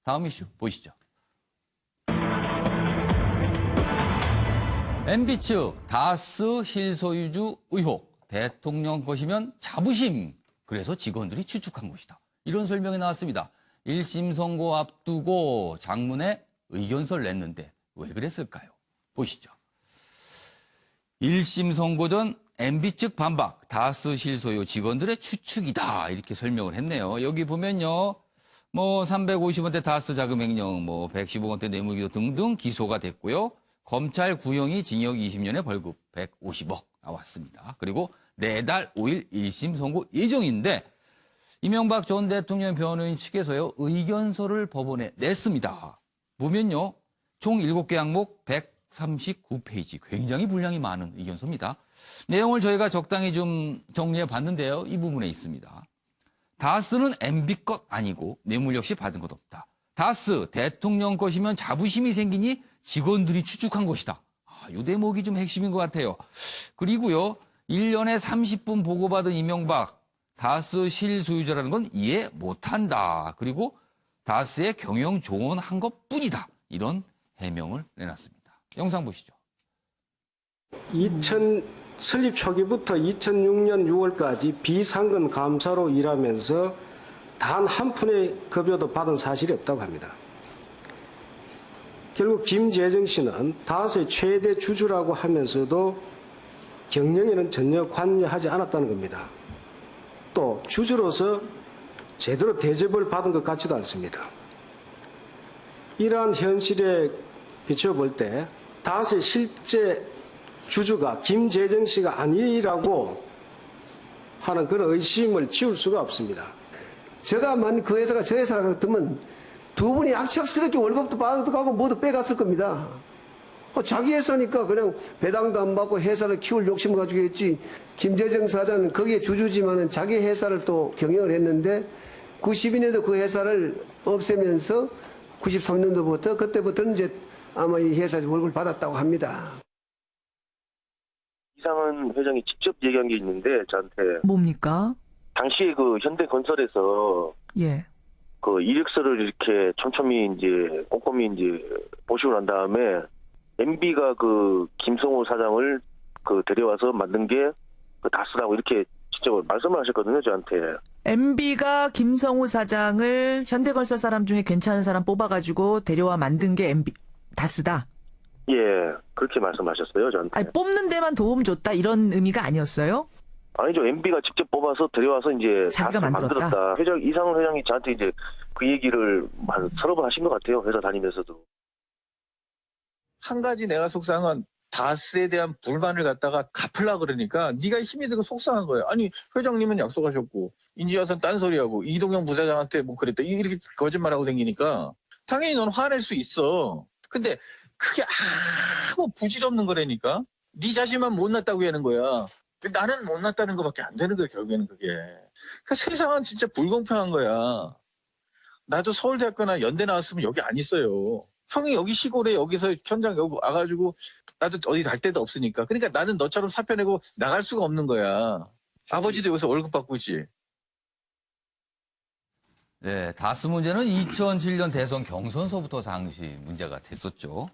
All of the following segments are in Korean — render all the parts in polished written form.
다음 이슈 보시죠. MB 측 다스 실소유주 의혹. 대통령 것이면 자부심. 그래서 직원들이 추측한 것이다. 이런 설명이 나왔습니다. 1심 선고 앞두고 장문에 의견서를 냈는데 왜 그랬을까요? 보시죠. 1심 선고 전 MB 측 반박, 다스 실소유 직원들의 추측이다. 이렇게 설명을 했네요. 여기 보면요. 350원대 다스 자금 횡령, 115원대 뇌물기도 등등 기소가 됐고요. 검찰 구형이 징역 20년에 벌금 150억 나왔습니다. 그리고 4달 5일 1심 선고 예정인데 이명박 전 대통령 변호인 측에서요. 의견서를 법원에 냈습니다. 보면요. 총 7개 항목 139페이지. 굉장히 분량이 많은 의견서입니다. 내용을 저희가 적당히 좀 정리해 봤는데요. 이 부분에 있습니다. 다스는 MB 것 아니고 뇌물 역시 받은 것 없다. 다스 대통령 것이면 자부심이 생기니 직원들이 추측한 것이다. 이 대목이 좀 핵심인 것 같아요. 그리고요. 1년에 30분 보고받은 이명박 다스 실소유자라는 건 이해 못한다. 그리고 다스의 경영 조언한 것뿐이다. 이런 해명을 내놨습니다. 영상 보시죠. 설립 초기부터 2006년 6월까지 비상근 감사로 일하면서 단 한 푼의 급여도 받은 사실이 없다고 합니다. 결국 김재정 씨는 다스의 최대 주주라고 하면서도 경영에는 전혀 관여하지 않았다는 겁니다. 또 주주로서 제대로 대접을 받은 것 같지도 않습니다. 이러한 현실에 비춰볼 때 다스의 실제 주주가 김재정 씨가 아니라고 하는 그런 의심을 지울 수가 없습니다. 제가 만약 그 회사가 저 회사 같으면 두 분이 악착스럽게 월급도 받아가고 모두 빼갔을 겁니다. 자기 회사니까 그냥 배당도 안 받고 회사를 키울 욕심을 가지고 했지. 김재정 사장은 거기에 주주지만은 자기 회사를 또 경영을 했는데 92년도 그 회사를 없애면서 93년도부터 그때부터는 이제 아마 이 회사에서 월급을 받았다고 합니다. 이상은 회장이 직접 얘기한 게 있는데 저한테 뭡니까? 당시에 그 현대건설에서 예. 그 이력서를 이렇게 촘촘히 이제 꼼꼼히 이제 보시고 난 다음에 MB가 그 김성호 사장을 그 데려와서 만든 게 그 다스라고 이렇게 직접 말씀을 하셨거든요, 저한테. MB가 김성우 사장을 현대건설 사람 중에 괜찮은 사람 뽑아가지고 데려와 만든 게 MB 다스다. 예, 그렇게 말씀하셨어요, 저한테. 아니, 뽑는 데만 도움 줬다 이런 의미가 아니었어요? 아니죠, MB가 직접 뽑아서 데려와서 이제 자기가 다스를 만들었다. 만들었다. 이상훈 회장이 저한테 이제 그 얘기를 한 서너 번 하신 것 같아요, 회사 다니면서도. 한 가지 내가 속상한 다스에 대한 불만을 갖다가 갚으려고 그러니까 네가 힘이 들고 속상한 거예요. 아니 회장님은 약속하셨고 인지와선 딴소리하고 이동영 부사장한테 뭐 그랬다 이렇게 거짓말하고 다니니까 당연히 넌 화낼 수 있어. 근데 그게 아무 부질없는 거라니까. 네 자신만 못났다고 하는 거야. 나는 못났다는 것밖에 안 되는 거야 결국에는 그게. 그러니까 세상은 진짜 불공평한 거야. 나도 서울대학교나 연대 나왔으면 여기 안 있어요. 형이 여기 시골에 여기서 현장 여기 와가지고 나도 어디 갈 데도 없으니까. 그러니까 나는 너처럼 사표 내고 나갈 수가 없는 거야. 아버지도 여기서 월급 받고 있지. 네, 다스 문제는 2007년 대선 경선서부터 당시 문제가 됐었죠.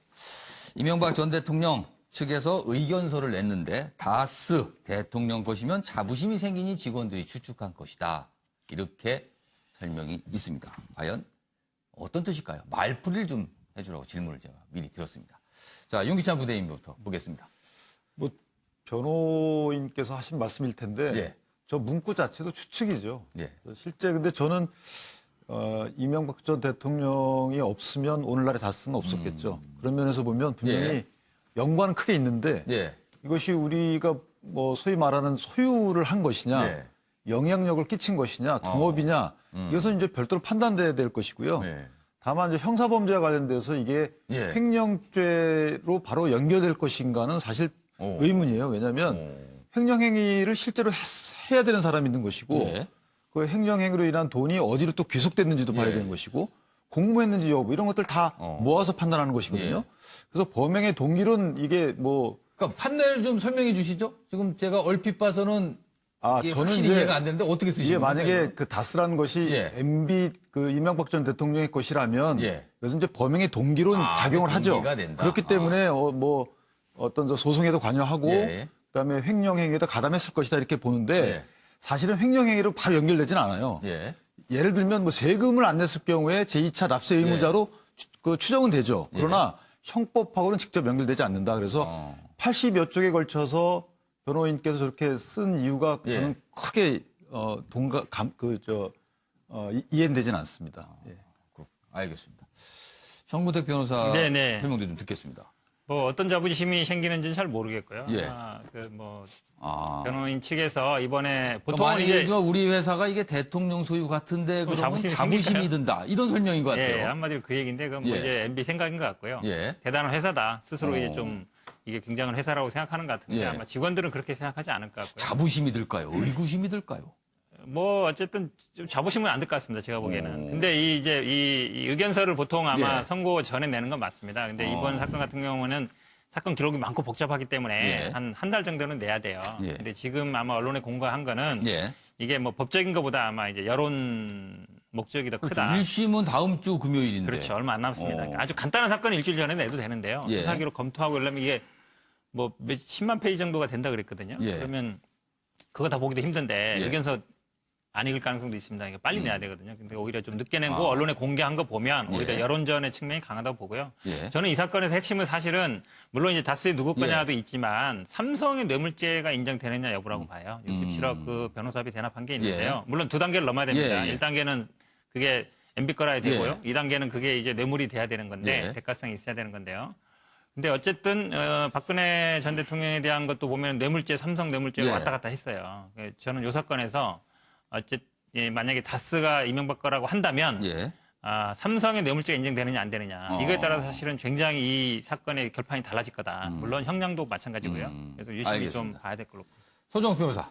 이명박 전 대통령 측에서 의견서를 냈는데 다스 대통령 것이면 자부심이 생기니 직원들이 추측한 것이다. 이렇게 설명이 있습니다. 과연 어떤 뜻일까요? 말풀이를 좀 해주라고 질문을 제가 미리 드렸습니다. 자, 윤기찬 부대인부터 보겠습니다. 변호인께서 하신 말씀일 텐데 예. 저 문구 자체도 추측이죠. 예. 실제 근데 저는 이명박 전 대통령이 없으면 오늘날의 다스는 없었겠죠. 그런 면에서 보면 분명히 예. 연관은 크게 있는데 예. 이것이 우리가 소위 말하는 소유를 한 것이냐, 예. 영향력을 끼친 것이냐, 동업이냐 이것은 이제 별도로 판단돼야 될 것이고요. 예. 다만 이제 형사범죄와 관련돼서 이게 예. 횡령죄로 바로 연결될 것인가는 사실 의문이에요. 왜냐하면 횡령행위를 실제로 해야 되는 사람이 있는 것이고 예. 그 횡령행위로 인한 돈이 어디로 또 귀속됐는지도 봐야 예. 되는 것이고 공모했는지 여부 이런 것들 다 모아서 판단하는 것이거든요. 예. 그래서 범행의 동기는 이게 그러니까 판례를 좀 설명해 주시죠. 지금 제가 얼핏 봐서는 이게 저는 확실히 이제 이해가 안 되는데 어떻게 이게 쓰시는 만약에 거예요? 그 다스라는 것이 예. MB 그 이명박 전 대통령의 것이라면 예. 그래서 이제 범행의 동기로 작용을 그 하죠. 동기가 된다. 그렇기 때문에 뭐 어떤 저 소송에도 관여하고 예. 그다음에 횡령행위에도 가담했을 것이다 이렇게 보는데 예. 사실은 횡령행위로 바로 연결되지는 않아요. 예. 예를 들면 뭐 세금을 안 냈을 경우에 제2차 납세 의무자로 그 추정은 되죠. 그러나 형법하고는 직접 연결되지 않는다. 그래서 80여 쪽에 걸쳐서 변호인께서 저렇게 쓴 이유가 예. 저는 크게 이해는 되지는 않습니다. 예. 알겠습니다. 정무택 변호사 네네. 설명도 좀 듣겠습니다. 뭐 어떤 자부심이 생기는지는 잘 모르겠고요. 예. 변호인 측에서 이번에 보통 만약에 예를 이제 들어 우리 회사가 이게 대통령 소유 같은데 그러면 자부심이 자부심이 생길까요? 든다. 이런 설명인 것 같아요. 예, 한마디로 그 얘기인데 그건 뭐 예. 이제 MB 생각인 것 같고요. 예. 대단한 회사다. 스스로 이제 좀 이게 굉장한 회사라고 생각하는 것 같은데 예. 아마 직원들은 그렇게 생각하지 않을 것 같고요. 자부심이 들까요? 의구심이 들까요? 뭐 어쨌든 좀 자부심은 안 들 것 같습니다. 제가 보기에는. 근데 이 의견서를 보통 아마 예. 선고 전에 내는 건 맞습니다. 근데 이번 사건 같은 경우는 사건 기록이 많고 복잡하기 때문에 예. 한 달 정도는 내야 돼요. 예. 근데 지금 아마 언론에 공개한 거는 예. 이게 뭐 법적인 것보다 아마 이제 여론 목적이 더 그렇죠. 크다. 1심은 다음 주 금요일인데. 그렇죠. 얼마 안 남았습니다. 어. 아주 간단한 사건 일주일 전에 내도 되는데요. 예. 수사 기록 검토하고 이러려면 이게 뭐 10만 페이지 정도가 된다 그랬거든요. 예. 그러면 그거 다 보기도 힘든데 예. 의견서 안 읽을 가능성도 있습니다. 이게 빨리 내야 되거든요. 근데 오히려 좀 늦게 낸 거 아. 언론에 공개한 거 보면 오히려 예. 여론전의 측면이 강하다고 보고요. 예. 저는 이 사건에서 핵심은 사실은 물론 이제 다스의 누구 거냐도 있지만 삼성의 뇌물죄가 인정되느냐 여부라고 봐요. 67억 그 변호사비 대납한 게 있는데요. 물론 두 단계를 넘어야 됩니다. 예, 예. 1단계는 그게 MB 거라 해야 되고요. 예. 2단계는 그게 이제 뇌물이 돼야 되는 건데 예. 대가성이 있어야 되는 건데요. 근데 어쨌든 박근혜 전 대통령에 대한 것도 보면 뇌물죄, 삼성 뇌물죄가 예. 왔다 갔다 했어요. 저는 이 사건에서 만약에 다스가 이명박 거라고 한다면 예. 삼성의 뇌물죄가 인정되느냐 안 되느냐 이거에 따라서 사실은 굉장히 이 사건의 결판이 달라질 거다. 물론 형량도 마찬가지고요. 그래서 유심히 알겠습니다. 좀 봐야 될 걸로. 소정 변호사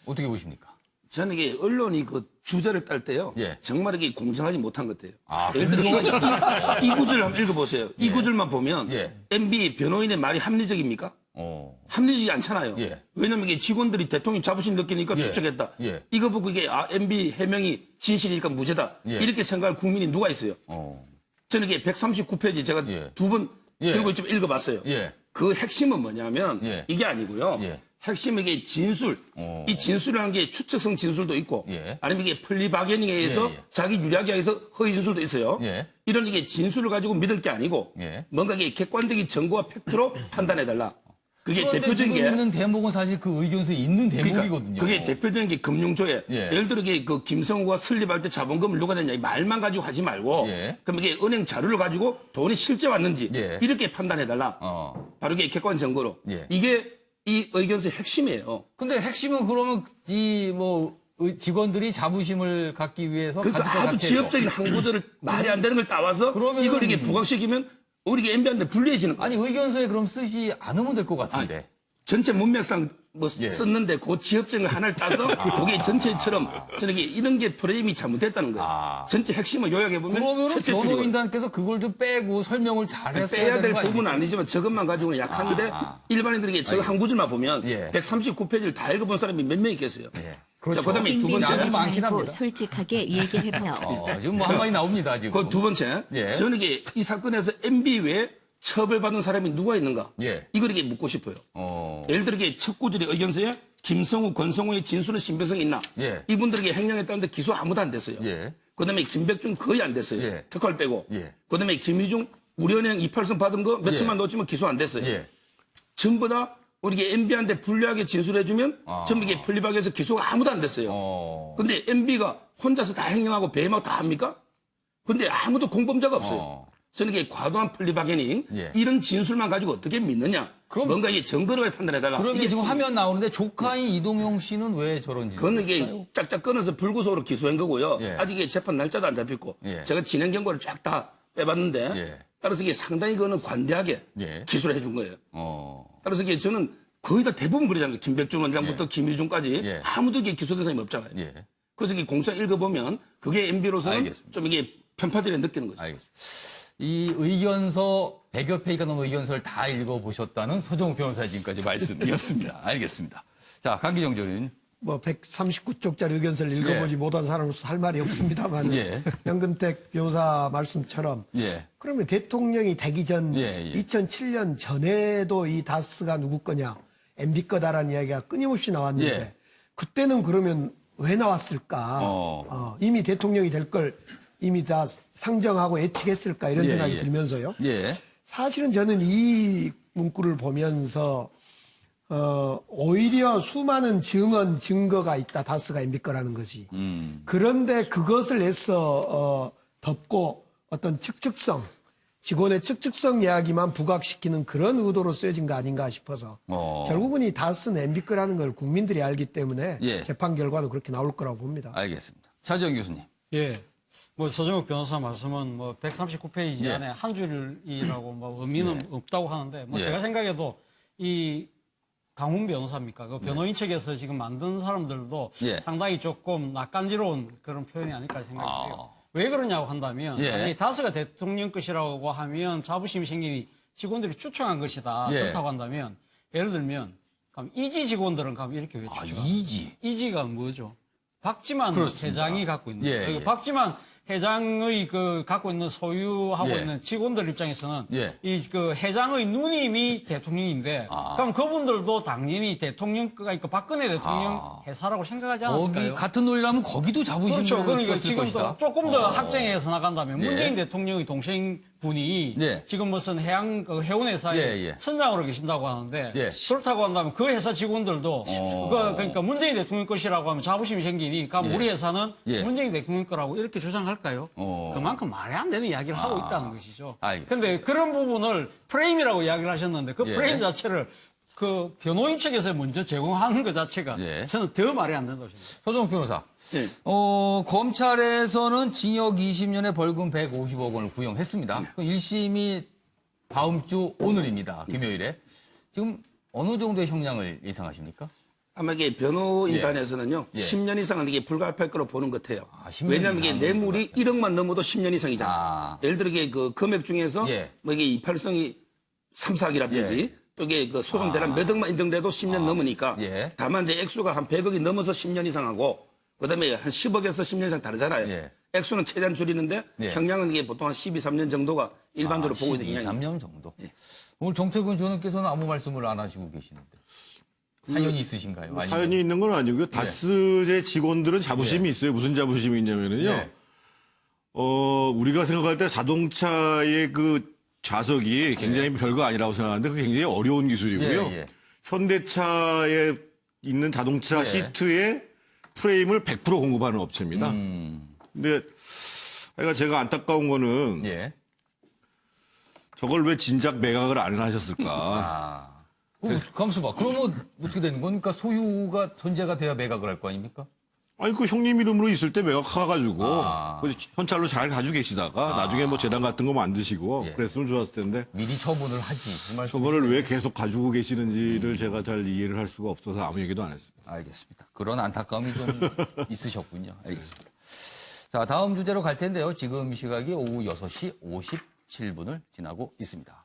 어떻게 보십니까? 저는 이게 언론이 그 주제를 딸 때요. 예. 정말 이게 공정하지 못한 것 같아요. 아, 예를 들어 이 구절을 한번 읽어보세요. 이 구절만 보면 예. MB 변호인의 말이 합리적입니까? 합리적이 않잖아요. 예. 왜냐하면 이게 직원들이 대통령 자부심 느끼니까 예. 추측했다. 예. 이거 보고 이게 MB 해명이 진실이니까 무죄다. 예. 이렇게 생각할 국민이 누가 있어요? 저는 이게 139페이지 제가 예. 두 번 예. 들고 좀 읽어봤어요. 예. 그 핵심은 뭐냐면 예. 이게 아니고요. 예. 핵심은 이게 진술. 이 진술이라는 게 추측성 진술도 있고 예. 아니면 이게 플리바게닝에 의해서 예, 예. 자기 유리하게 해서 허위 진술도 있어요. 예. 이런 이게 진술을 가지고 믿을 게 아니고 예. 뭔가 이게 객관적인 정보와 팩트로 판단해달라. 그게 그런데 대표적인 지금 게 있는 대목은 사실 그 의견서에 있는 대목이거든요. 그게 대표적인 게 금융조회. 예. 예를 들어 이게 그 김성우가 설립할 때 자본금을 누가 냈냐 이 말만 가지고 하지 말고 예. 그럼 이게 은행 자료를 가지고 돈이 실제 왔는지 예. 이렇게 판단해달라. 바로 이게 객관 정보로. 예. 이게 이 의견서의 핵심이에요. 근데 핵심은 그러면 직원들이 자부심을 갖기 위해서 그러니까 가질 것 아주 같아요. 지엽적인 한 구절을 말이 안 되는 걸 따와서 그러면은- 이걸 이게 부각시키면 우리 MB한테 불리해지는 거예요. 아니 의견서에 그럼 쓰지 않으면 될 것 같은데. 전체 문맥상 뭐 예. 썼는데 그 지엽적인 거 하나를 따서 그게 전체처럼 저렇게 이런 게 프레임이 잘못됐다는 거예요. 전체 핵심을 요약해 보면 그러면 첫째 줄이거든요. 변호인단께서 그걸 좀 빼고 설명을 잘 했어야 빼야 되는 될 거 부분은 아닙니까? 아니지만 저것만 가지고는 약한데 일반인들에게 저 한 구절만 보면 예. 139페이지를 다 읽어본 사람이 몇 명 있겠어요. 그렇죠. 자, 그다음에 두 양이 번째. 많긴 말고 합니다. 솔직하게 얘기해봐요. 지금 뭐 한 마디 나옵니다 지금. 그 두 번째. 예. 저는 이게 이 사건에서 MB 외에 처벌받은 사람이 누가 있는가? 예. 이걸 이게 묻고 싶어요. 예를 들어 이게 첫 구절의 의견서에 김성우, 권성우의 진술은 신빙성이 있나? 예. 이분들에게 행령했다는데 기소 아무도 안 됐어요. 예. 그다음에 김백준 거의 안 됐어요. 예. 특활 빼고. 예. 그다음에 김희중 우리은행 280 받은 거 며칠만 넣었지만 기소 안 됐어요. 예. 전부 다 우리 MB한테 불리하게 진술해주면 전부 이게 플리박에서 기소가 아무도 안 됐어요. 근데 MB가 혼자서 다 행령하고 배임하고 다 합니까? 근데 아무도 공범자가 없어요. 저는 이게 과도한 플리바게닝 예. 이런 진술만 가지고 어떻게 믿느냐? 그럼- 뭔가 이게 증거를 판단해달라. 그러면 이게 지금 화면 나오는데 조카인 이동용 씨는 왜 저런 짓을 그건 했을까요? 이게 짝짝 끊어서 불구속으로 기소한 거고요. 예. 아직 이게 재판 날짜도 안 잡혔고 예. 제가 진행 경고를 쫙 다 빼봤는데 예. 따라서 이게 상당히 그거는 관대하게 예. 기소를 해준 거예요. 어. 따라서 이게 저는 거의 다 대부분 그러잖아요. 김백준 원장부터 예. 김희중까지 예. 아무도 이게 기소된 사람이 없잖아요. 예. 그래서 이게 공장 읽어보면 그게 MB로서는 알겠습니다. 좀 이게 편파적으로 느끼는 거죠. 알겠습니다. 이 의견서 100여 페이지가 넘는 의견서를 다 읽어보셨다는 서정욱 변호사 지금까지 말씀이었습니다. 알겠습니다. 자, 강기정 의원님 뭐 139쪽짜리 의견서를 읽어보지 못한 사람으로서 할 말이 없습니다만 예. 양금택 변호사 말씀처럼 예. 그러면 대통령이 되기 전 예, 예. 2007년 전에도 이 다스가 누구 거냐 MB 거다라는 이야기가 끊임없이 나왔는데 예. 그때는 그러면 왜 나왔을까? 이미 대통령이 될 걸 이미 다 상정하고 예측했을까 이런 예, 생각이 예. 들면서요. 예. 사실은 저는 이 문구를 보면서 오히려 수많은 증언, 증거가 있다. 다스가 MB 거라는 것이. 그런데 그것을 애써 덮고 어떤 측측성, 직원의 측측성 이야기만 부각시키는 그런 의도로 쓰여진 거 아닌가 싶어서 결국은 이 다스는 MB 거라는 걸 국민들이 알기 때문에 예. 재판 결과도 그렇게 나올 거라고 봅니다. 알겠습니다. 차지영 교수님. 예. 뭐 서정욱 변호사 말씀은 뭐 139페이지 예. 안에 한 줄이라고 뭐 의미는 없다고 하는데 뭐 예. 제가 생각해도 이 강훈 변호사입니까? 그 변호인 측에서 지금 만든 사람들도 예. 상당히 조금 낯간지러운 그런 표현이 아닐까 생각해요. 왜 그러냐고 한다면 예. 이 다스가 대통령 것이라고 하면 자부심이 생기니 직원들이 추천한 것이다. 예. 그렇다고 한다면 예를 들면 그럼 이지 직원들은 그럼 이렇게 외치죠. 이지. 이지가 뭐죠? 박지만 그렇습니다. 회장이 갖고 있는 예, 그 예. 박지만 회장의 그 갖고 있는 소유하고 예. 있는 직원들 입장에서는 예. 이 그 회장의 누님이 대통령인데 그럼 그분들도 당연히 대통령 그러니까 박근혜 대통령 회사라고 생각하지 않았을까요? 거기 같은 논리라면 거기도 자부심을 그렇죠. 그러니까 뒀을 지금 것이다. 조금 더 확장해서 나간다면 예. 문재인 대통령의 동생분이 예. 지금 무슨 해운회사에 예, 예. 선장으로 계신다고 하는데 예. 그렇다고 한다면 그 회사 직원들도 그러니까 문재인 대통령 것이라고 하면 자부심이 생기니 그럼 예. 우리 회사는 예. 문재인 대통령 거라고 이렇게 주장할까요? 그만큼 말이 안 되는 이야기를 하고 있다는 것이죠. 알겠습니다. 그런데 그런 부분을 프레임이라고 이야기를 하셨는데 그 예. 프레임 자체를 그 변호인 측에서 먼저 제공하는 것 자체가 예. 저는 더 말이 안 된다고 생각합니다. 서정욱 변호사. 네. 검찰에서는 징역 20년에 벌금 150억 원을 구형했습니다. 그 1심이 다음 주 오늘입니다. 금요일에. 지금 어느 정도의 형량을 예상하십니까? 아마 이게 변호인단에서는요, 예. 10년 이상은 이게 불가피할 거로 보는 것 같아요. 10년 왜냐하면 이게 이상은 뇌물이 1억만 넘어도 10년 이상이잖아요. 아. 예를 들어 이게 그 금액 중에서 예. 뭐 이게 이팔성이 3, 4억이라든지 예. 또 이게 그 소송 대란 몇 억만 인정돼도 10년 넘으니까 예. 다만 이제 액수가 한 100억이 넘어서 10년 이상하고 그다음에 한 10억에서 10년 이상 다르잖아요. 예. 액수는 최대한 줄이는데 예. 형량은 이게 보통 한 12, 13년 정도가 일반적으로 보고 있는 12, 형량입니다. 3년 정도. 오늘 정태근 의원께서는 아무 말씀을 안 하시고 계시는데. 사연이 있으신가요? 아니면- 사연이 있는 건 아니고요. 다스제 직원들은 자부심이 있어요. 무슨 자부심이 있냐면은요. 예. 우리가 생각할 때 자동차의 그 좌석이 굉장히 별거 아니라고 생각하는데 그게 굉장히 어려운 기술이고요. 예, 예. 현대차에 있는 자동차 예. 시트에 프레임을 100% 공급하는 업체입니다. 근데 그러니까 제가 안타까운 거는 예. 저걸 왜 진작 매각을 안 하셨을까. 아. 감수 봐. 그러면 어떻게 되는 겁니까? 소유가 존재가 돼야 매각을 할 거 아닙니까? 아니, 그 형님 이름으로 있을 때 매각해가지고, 아. 그 현찰로 잘 가지고 계시다가, 나중에 뭐 재단 같은 거 만드시고, 예. 그랬으면 좋았을 텐데, 미리 처분을 하지. 그 말씀이시네요. 저거를 왜 계속 가지고 계시는지를 제가 잘 이해를 할 수가 없어서 아무 얘기도 안 했습니다. 알겠습니다. 그런 안타까움이 좀 있으셨군요. 알겠습니다. 자, 다음 주제로 갈 텐데요. 지금 시각이 오후 6시 57분을 지나고 있습니다.